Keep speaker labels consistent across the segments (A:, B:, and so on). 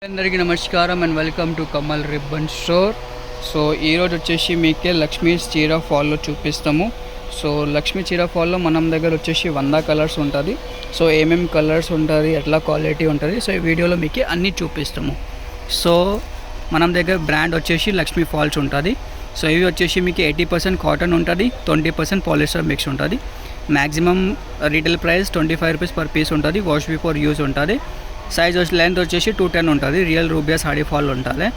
A: అందరికీ నమస్కారం and welcome to Kamal ribbon store. So ఈరోజు వచ్చేసి మీకే లక్ష్మీ చీర ఫాల్లో చూపిస్తాము. సో లక్ష్మీ చీర ఫాల్లో మనం దగ్గర వచ్చేసి 100 కలర్స్ ఉంటుంది. సో ఏమేమి కలర్స్ ఉంటుంది, ఎట్లా క్వాలిటీ ఉంటుంది, సో ఈ వీడియోలో మీకు అన్నీ చూపిస్తాము. సో మనం దగ్గర బ్రాండ్ వచ్చేసి లక్ష్మీ ఫాల్స్ ఉంటుంది. సో ఇవి వచ్చేసి మీకు 80% కాటన్ ఉంటుంది, 20% పాలిస్టర్ మిక్స్ ఉంటుంది. Maximum retail price 25 rupees per piece ఉంటుంది. వాష్ బిఫోర్ యూజ్ ఉంటుంది. సైజ్ లెంత్ వచ్చేసి 210 ఉంటుంది. రియల్ రూబియా సాడీ ఫాల్ ఉంటుంది.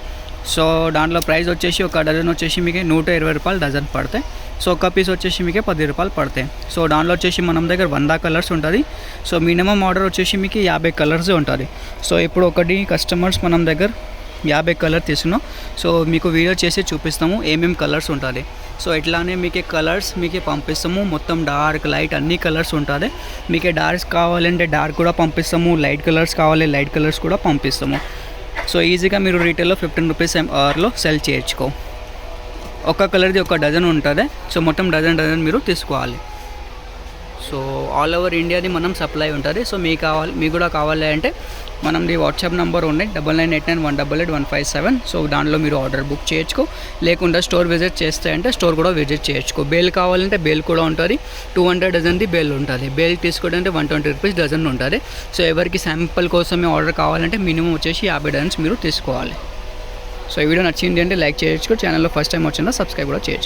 A: సో దాంట్లో ప్రైస్ వచ్చేసి ఒక డజన్ వచ్చేసి మీకు 120 రూపాయలు డజన్ పడతాయి. సో ఒక పీస్ వచ్చేసి మీకు 10 రూపాయలు పడతాయి. సో దాంట్లో వచ్చేసి మనం దగ్గర 100 కలర్స్ ఉంటుంది. సో మినిమం ఆర్డర్ వచ్చేసి మీకు 50 కలర్స్ ఉంటుంది. సో ఇప్పుడు ఒకటి కస్టమర్స్ మనం దగ్గర 50 కలర్ తీసుకున్నాం. సో మీకు వీడియో చేసి చూపిస్తాము ఏమేమి కలర్స్ ఉంటుంది. సో ఇట్లానే మీకు కలర్స్ మీకు పంపిస్తాము. మొత్తం డార్క్ లైట్ అన్ని కలర్స్ ఉంటుంది. మీకు డార్క్స్ కావాలంటే డార్క్ కూడా పంపిస్తాము, లైట్ కలర్స్ కావాలి లైట్ కలర్స్ కూడా పంపిస్తాము. సో ఈజీగా మీరు రీటైల్లో 15 రూపీస్ అవర్లో సెల్ చేయొచ్చుకో. ఒక కలర్ది ఒక డజన్ ఉంటుంది. సో మొత్తం డజన్ మీరు తీసుకోవాలి. సో ఆల్ ఓవర్ ఇండియాది మనం సప్లై ఉంటుంది. సో మీకు కూడా కావాలి అంటే మనది వాట్సాప్ నెంబర్ ఉన్నాయి 9989188157. సో దాంట్లో మీరు ఆర్డర్ బుక్ చేయొచ్చు. లేకుండా స్టోర్ విజిట్ చేస్తే అంటే స్టోర్ కూడా విజిట్ చేయొచ్చు. బేల్ కావాలంటే బేల్ కూడా ఉంటుంది. 200 డజన్ది బేల్ ఉంటుంది. బేల్ తీసుకోవడానికి 120 రూపీస్ డజన్ ఉంటుంది. సో ఎవరికి శాంపుల్ కోసమే ఆర్డర్ కావాలంటే మినిమం వచ్చేసి 50 డజన్స్ మీరు తీసుకోవాలి. సో ఈ వీడియో నచ్చింది అంటే లైక్ చేయొచ్చు. ఛానల్లో ఫస్ట్ టైం వచ్చిందా సబ్స్క్రైబ్ కూడా చేయొచ్చు.